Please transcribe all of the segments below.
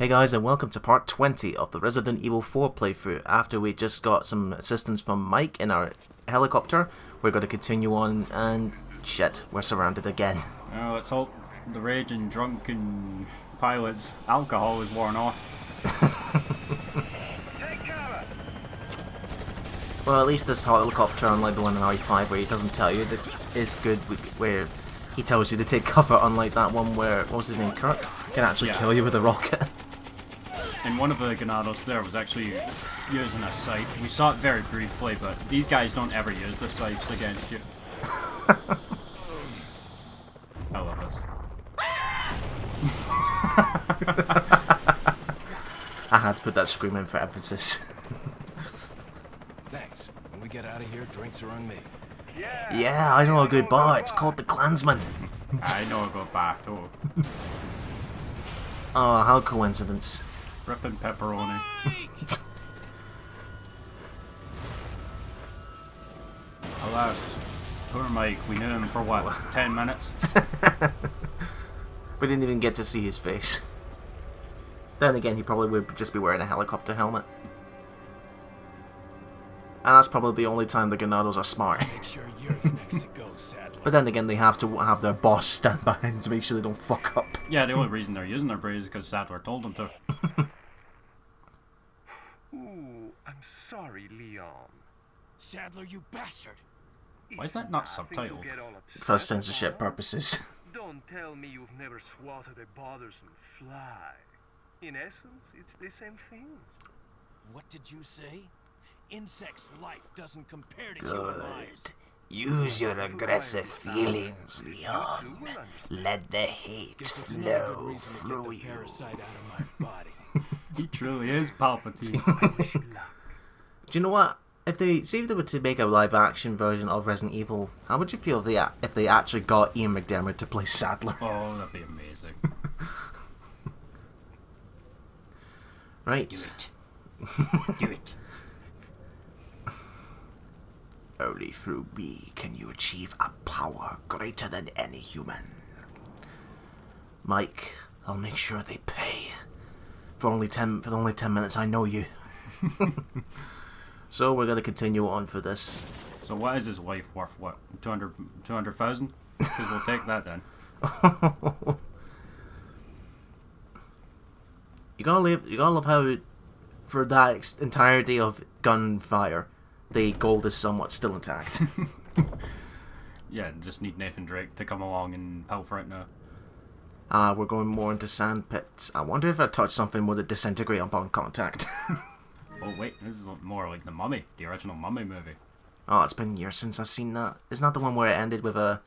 Hey guys, and welcome to part 20 of the Resident Evil 4 playthrough. After we just got some assistance from Mike in our helicopter, we're going to continue on, and shit, we're surrounded again. Oh, let's hope the raging drunken pilot's alcohol is worn off. Well, at least this helicopter, unlike the one in RE5 where he doesn't tell you, that is good, where he tells you to take cover, unlike that one where, what was his name, Kirk? Can actually kill you with a rocket. And one of the Ganados there was actually using a scythe. We saw it very briefly, but these guys don't ever use the scythes against you. I love this. I had to put that scream in for emphasis. Thanks. When we get out of here, drinks are on me. Yeah, I know a good bar. It's called the Klansman. I know I go back to Oh, how coincidence. ripping pepperoni. Alas, poor Mike, we knew him for what, 10 minutes? We didn't even get to see his face. Then again, he probably would just be wearing a helicopter helmet. And that's probably the only time the Ganados are smart. Make sure you're the next to go, Sadler. But then again, they have to have their boss stand behind to make sure they don't fuck up. Yeah, the only reason they're using their brains is because Sadler told them to. Ooh, I'm sorry, Leon. Sadler, you bastard! Why is that not subtitled? For censorship purposes. Don't tell me you've never swatted a bothersome fly. In essence, it's the same thing. What did you say? Insect's life doesn't compare to human lives. Use your aggressive feelings, Leon. Let the hate Guess that's another good flow reason to through get the you. parasite out of my body. He truly is Palpatine. Do you know what? If they were to make a live action version of Resident Evil, how would you feel if they actually got Ian McDermott to play Sadler? Oh, that'd be amazing. Right. Do it. Only through me can you achieve a power greater than any human. Mike, I'll make sure they pay. For the only 10 minutes I know you. So we're gonna continue on for this. So what is his wife worth? What, 200,000? Because we'll take that then. You gotta love how, for that entirety of gunfire, the gold is somewhat still intact. Yeah, just need Nathan Drake to come along and pal for it now. We're going more into sand pits. I wonder if I touch something would it disintegrate upon contact. Oh wait, this is more like the Mummy, the original Mummy movie. Oh, it's been years since I've seen that. Isn't that the one where it ended with a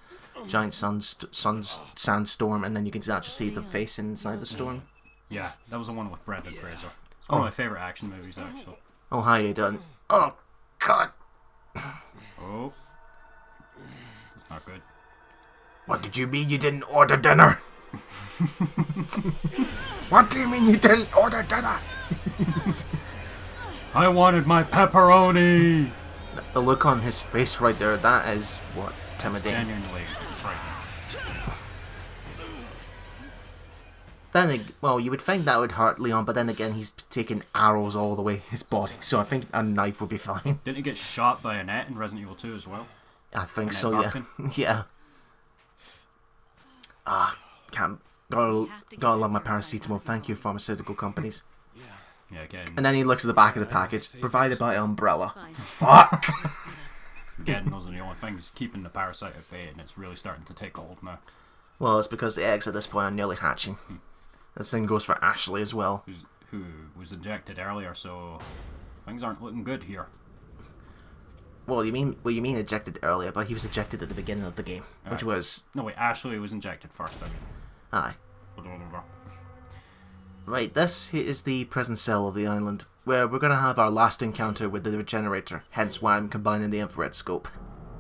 giant sandstorm and then you can actually see the face inside the storm? Yeah, that was the one with Brendan Fraser. It's one of my favourite action movies, actually. Oh, how you done? Oh, God! Oh. That's not good. What did you mean you didn't order dinner? What do you mean you didn't order dinner? I wanted my pepperoni! The look on his face right there, that is what? Intimidating. Genuinely frightening. Well, you would think that would hurt Leon, but then again, he's taking arrows all the way his body, so I think a knife would be fine. Didn't he get shot by Annette in Resident Evil 2 as well? I think Annette so, Birkin? yeah. Yeah. Gotta love my paracetamol. Thank you, pharmaceutical companies. Yeah, again. And then he looks at the back of the package, provided by Umbrella. Fuck! Again, those are the only things keeping the parasite at bay, and it's really starting to take hold now. Well, it's because the eggs at this point are nearly hatching. The same goes for Ashley as well. Who was injected earlier, so things aren't looking good here. Well, you mean ejected earlier, but he was ejected at the beginning of the game, which was... No, wait, Ashley was injected first, I mean. Aye. Right, this is the prison cell of the island, where we're going to have our last encounter with the Regenerator, hence why I'm combining the infrared scope.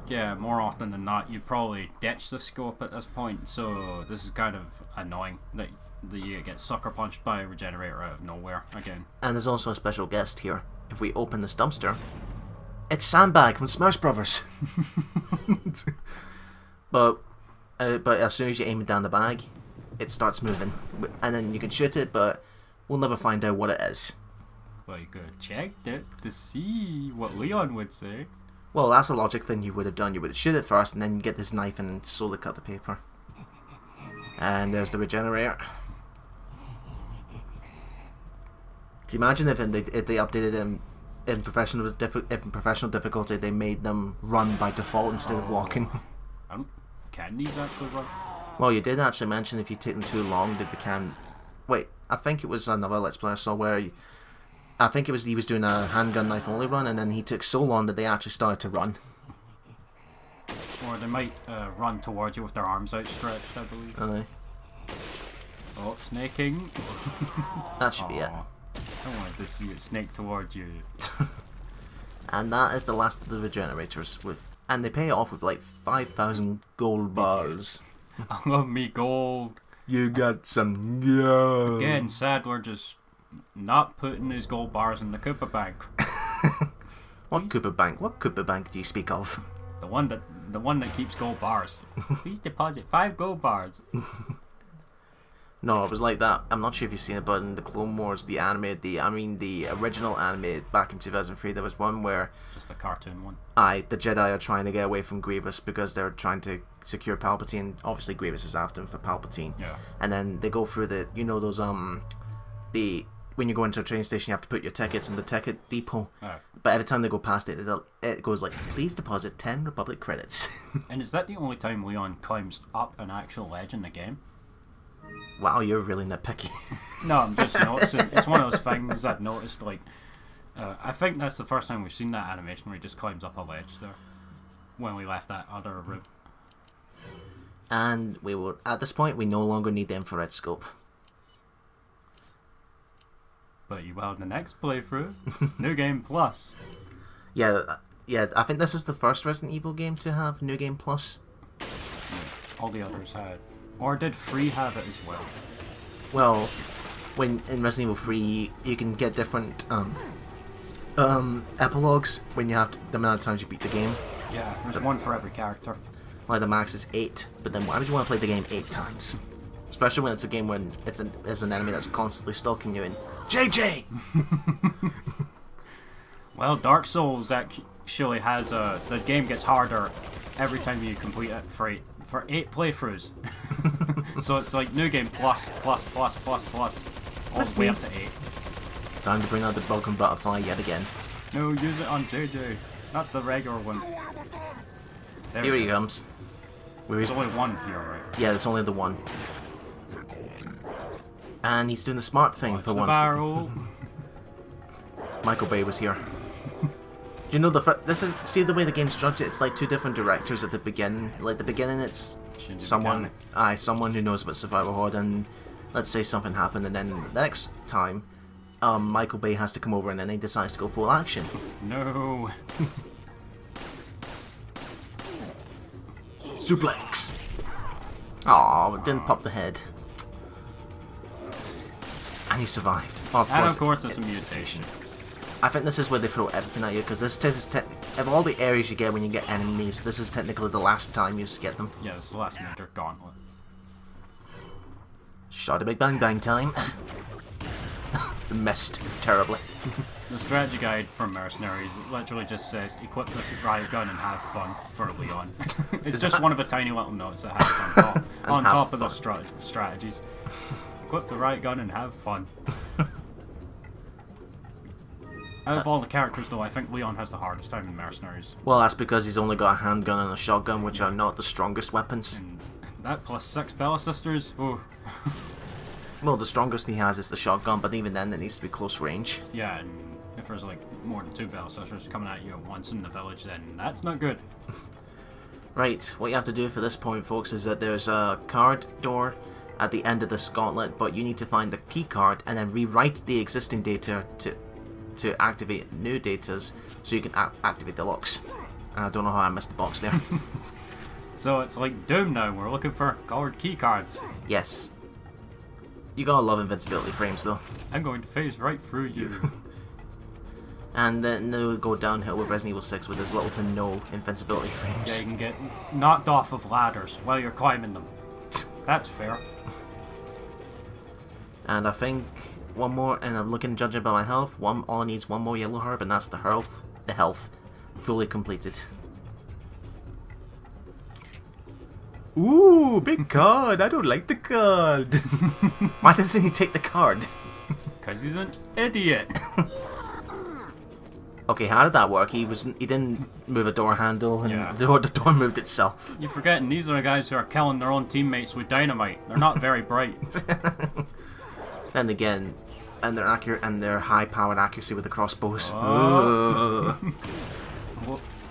Yeah, more often than not, you'd probably ditch the scope at this point, so this is kind of annoying that you get sucker punched by a Regenerator out of nowhere again. And there's also a special guest here. If we open this dumpster, it's Sandbag from Smash Brothers. But as soon as you aim it down the bag, it starts moving, and then you can shoot it, but we'll never find out what it is. Well, you could have checked it to see what Leon would say. Well, that's a logic thing you would have done. You would shoot it first and then get this knife and slowly cut the paper. And there's the regenerator. Can you imagine if they updated them in professional difficulty, they made them run by default instead of walking? Can these actually run? Well, you did actually mention if you take them too long that they can. Wait, I think it was another Let's Play I saw where I think it was he was doing a handgun knife only run, and then he took so long that they actually started to run. Or they might run towards you with their arms outstretched, I believe. Aye. Oh, snaking. That should be it. I wanted to see it snake towards you. And that is the last of the regenerators, and they pay it off with like 5,000 gold bars. I love me gold. You got some gold. Again, Sadler just not putting his gold bars in the Koopa Bank. What Koopa Bank? What Koopa Bank do you speak of? The one that keeps gold bars. Please deposit 5 gold bars. No, it was like that. I'm not sure if you've seen it, but in the Clone Wars, the original anime back in 2003, there was one where Just a cartoon one. the Jedi are trying to get away from Grievous because they're trying to secure Palpatine. Obviously, Grievous is after them for Palpatine. Yeah. And then they go through those when you go into a train station, you have to put your tickets in the ticket depot. Oh. But every time they go past it, it goes like, please deposit 10 Republic credits. And is that the only time Leon climbs up an actual ledge in the game? Wow, you're really nitpicky. No, I'm just noticing. It's one of those things I've noticed. Like, I think that's the first time we've seen that animation where he just climbs up a ledge there. When we left that other route. And at this point, we no longer need the infrared scope. But you will in the next playthrough. New Game Plus. Yeah, I think this is the first Resident Evil game to have New Game Plus. All the others had. Or did 3 have it as well? Well, when in Resident Evil 3, you can get different epilogues when you have the amount of times you beat the game. Yeah, there's one for every character. Like the max is 8, but then why would you want to play the game 8 times? Especially when it's a game when it's an enemy that's constantly stalking you and JJ! Well, Dark Souls actually has the game gets harder every time you complete it for 8 playthroughs. So it's like New Game plus, all the way up to 8. Time to bring out the Broken Butterfly yet again. No, use it on JJ, not the regular one. There Here we he go. comes. There's only one here, right? Yeah, there's only the one. And he's doing the smart thing Watch for the once. barrel. Michael Bay was here. Do you know see the way the game's structured? It's like 2 different directors at the beginning. Like the beginning, it's Shinji someone Mikami. who knows about survival horror, and let's say something happened, and then the next time, Michael Bay has to come over, and then he decides to go full action. No. Suplex. Oh, it didn't pop the head. And he survived. Oh, And of course there's a mutation. I think this is where they throw everything at you, because this is of all the areas you get when you get enemies, this is technically the last time you get them. Yeah, it's the last major gauntlet. Shot a big bang bang time. Missed terribly. The strategy guide from Mercenaries literally just says, equip this riot gun and have fun for Leon. It's just one of the tiny little notes that has on top, on top of the strategies. Equip the riot gun and have fun. Out of all the characters though, I think Leon has the hardest time in Mercenaries. Well, that's because he's only got a handgun and a shotgun, which are not the strongest weapons. And that plus 6 Bella Sisters, ooh. Well, the strongest he has is the shotgun, but even then it needs to be close range. Yeah, and if there's like more than 2 Bella Sisters coming at you at once in the village, then that's not good. Right, what you have to do for this point, folks, is that there's a card door at the end of this gauntlet, but you need to find the key card and then rewrite the existing data to activate new datas so you can activate the locks. I don't know how I missed the box there. So it's like Doom now, we're looking for colored key cards. Yes. You gotta love invincibility frames though. I'm going to phase right through you. And then they will go downhill with Resident Evil 6 with there's little to no invincibility Yeah, frames. you can get knocked off of ladders while you're climbing them. That's fair. And I think one more, and I'm looking, judging by my health, all I need is one more yellow herb, and that's the health, fully completed. Ooh, big card, I don't like the card. Why doesn't he take the card? Because he's an idiot. Okay, how did that work? He didn't move a door handle, and Yeah. the door moved itself. You're forgetting these are the guys who are killing their own teammates with dynamite. They're not very bright. Then again, and they're accurate, and their high-powered accuracy with the crossbows. Oh.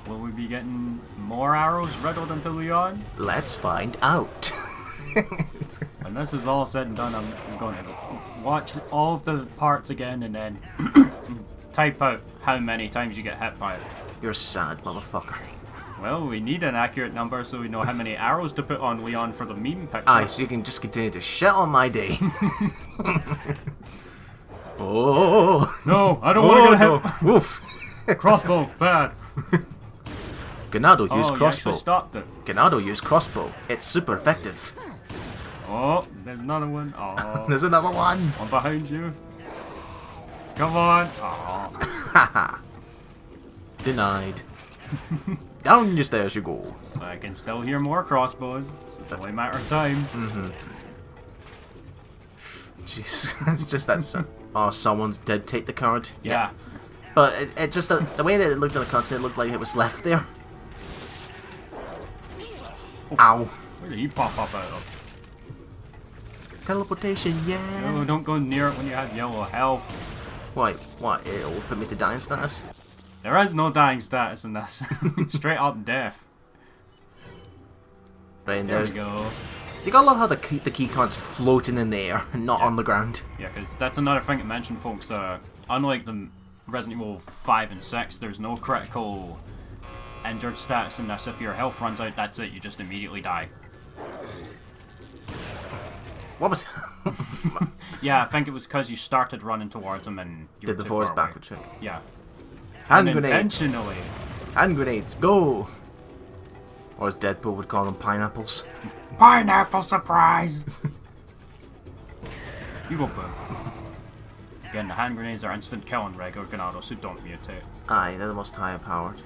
Will we be getting more arrows riddled into Leon? Let's find out. When this is all said and done, I'm going to watch all of the parts again and then type out how many times you get hit by it. You're sad, motherfucker. Well, we need an accurate number so we know how many arrows to put on Leon for the meme picture. Aye, so you can just continue to shit on my day. Oh! No, I don't want to get no. hit. Woof! Crossbow, bad. Ganado used Oh, you crossbow. actually stopped it. Ganado used crossbow. It's super effective. Oh, there's another one. Oh, There's another one. one behind you. Come on. Oh, Haha. Denied. Down your stairs you go. I can still hear more crossbows. So it's only a matter of time. Jeez, it's just that. Oh, someone did take the card. Yeah. But it just the way that it looked in the cutscene, it looked like it was left there. Ow. Where did he pop up out of? Teleportation, yeah. No, don't go near it when you have yellow health. Wait, what? It'll put me to dying status? There is no dying status in this. Straight up death. Right, and There we there's. go. You gotta love how the key card's floating in the air and not on the ground. Yeah, because that's another thing to mention, folks. Unlike the Resident Evil 5 and 6, there's no critical injured status in this. If your health runs out, that's it. You just immediately die. What was? Yeah, I think it was because you started running towards him and you Did were the too force far away. backward trick. Yeah. Hand grenade. Unintentionally. Hand grenades, go! Or as Deadpool would call them, pineapples. Pineapple surprise! You go boom. Again, the hand grenades are instant kill on regular Ganado, so don't mutate. Aye, they're the most high powered.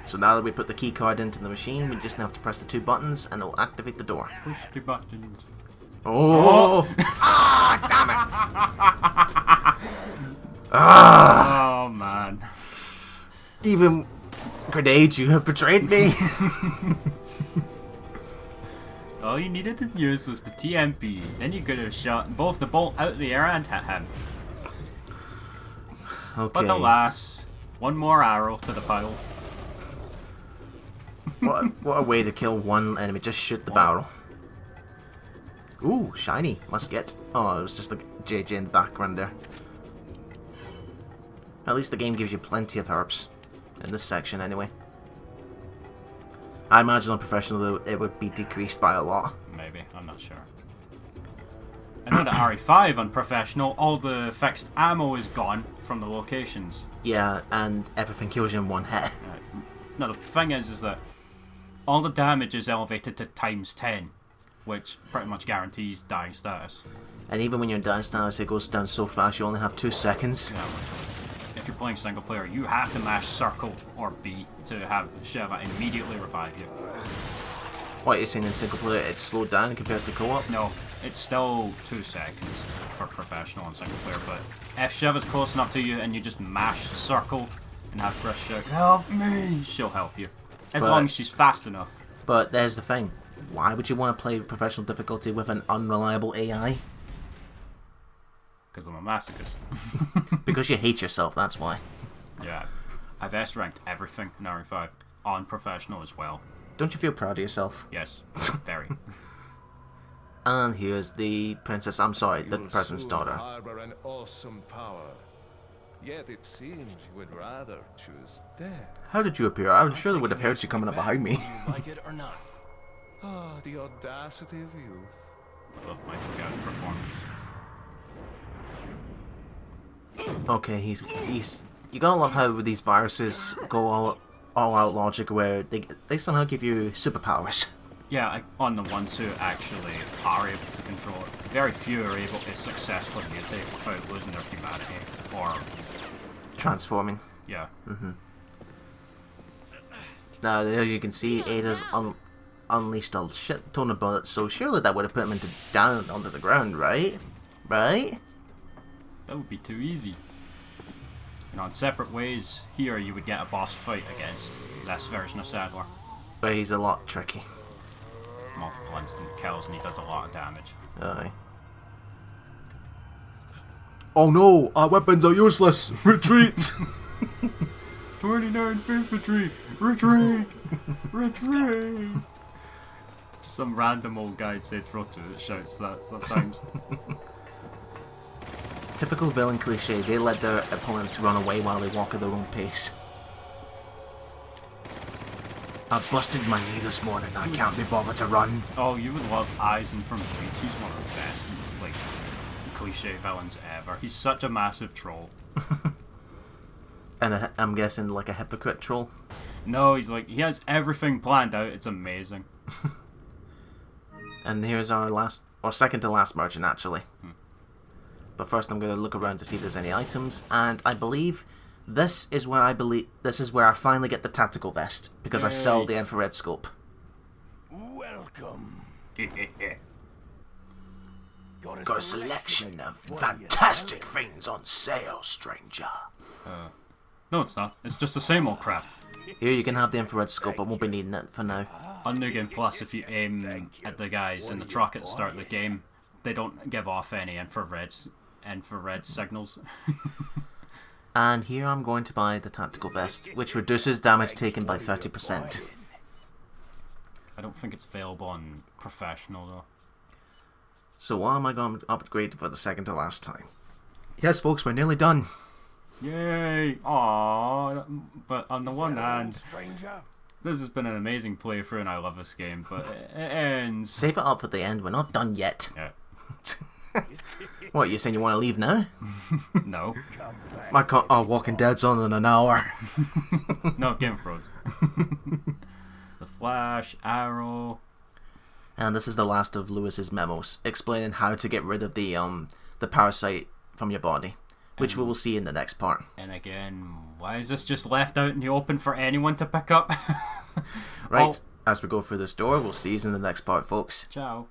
So now that we put the key card into the machine, we just have to press the 2 buttons and it'll activate the door. Push the buttons. Oh! Ah, damn it! Ah! Oh man. Even grenades, you have betrayed me. All you needed to use was the TMP. Then you could have shot both the bolt out of the air and hit him. Okay. But alas, one more arrow to the pile. What a way to kill one enemy. Just shoot the barrel. Ooh, shiny. Must get. Oh, it was just like JJ in the background there. At least the game gives you plenty of herbs. In this section, anyway. I imagine on professional it would be decreased by a lot. Maybe, I'm not sure. I know that RE5 on professional, all the fixed ammo is gone from the locations. Yeah, and everything kills you in one hit. Now the thing is that all the damage is elevated to ×10, which pretty much guarantees dying status. And even when you're in dying status, it goes down so fast you only have 2 seconds. Yeah, if you're playing single player, you have to mash circle or B to have Sheva immediately revive you. What you're saying in single player, it's slowed down compared to co-op? No, it's still 2 seconds for professional and single player, but if Sheva's close enough to you and you just mash circle and have Chris shout, "Help me!" she'll help you. As long as she's fast enough. But there's the thing. Why would you want to play professional difficulty with an unreliable AI? Because I'm a masochist. Because you hate yourself, that's why. Yeah. I've S-ranked everything in RE5. On professional as well. Don't you feel proud of yourself? Yes. Very. And here's the princess, I'm sorry, the president's daughter. Harbor an awesome power. Yet it seems you would rather choose death. How did you appear? I'm sure they would have heard you coming up behind me. You like it or not? Ah, the audacity of youth. I love Michael Gow's performance. Okay, he's you gotta love how these viruses go all out logic where they somehow give you superpowers. Yeah, on the ones who actually are able to control it. very few are able to successfully mutate without losing their humanity. Or, Transforming. yeah. Now there you can see Ada's unleashed a shit ton of bullets, so surely that would have put him down onto the ground, right? Right? That would be too easy. And on separate ways, here you would get a boss fight against this version of Sadler. But he's a lot tricky. Multiple instant kills and he does a lot of damage. Aye. Oh no! Our weapons are useless! Retreat! 29th Infantry! Retreat! Retreat! Some random old guy at Saints Row 2 that shouts that sometimes. Typical villain cliche, they let their opponents run away while they walk at their own pace. I busted my knee this morning, I can't be bothered to run. Oh, you would love Eisen from Bleach. He's one of the best, like, cliche villains ever. He's such a massive troll. And I'm guessing like a hypocrite troll? No, he's like, he has everything planned out. It's amazing. And here's our second to last merchant actually. But first I'm going to look around to see if there's any items, and I believe this is where I finally get the tactical vest, because I sell the infrared scope. Welcome. Got a selection of fantastic things on sale, stranger. No, it's not. It's just the same old crap. Here you can have the infrared scope, I won't be needing it for now. On New Game Plus, if you aim at the guys in the truck at the start of the game, they don't give off any infrared signals. And here I'm going to buy the tactical vest, which reduces damage taken by 30%. I don't think it's available on professional though. So what am I going to upgrade for the second to last time? Yes folks, we're nearly done. Yay! Aww. But on the one hand, Stranger. this has been an amazing playthrough and I love this game, but it ends. Save it up for the end, we're not done yet. Yeah. What, you saying you want to leave now? No. Walking Dead's on in an hour. No, Game of Thrones. The Flash, Arrow. And this is the last of Lewis's memos, explaining how to get rid of the parasite from your body, which we will see in the next part. And again, why is this just left out in the open for anyone to pick up? Right, as we go through this door, we'll see you in the next part, folks. Ciao.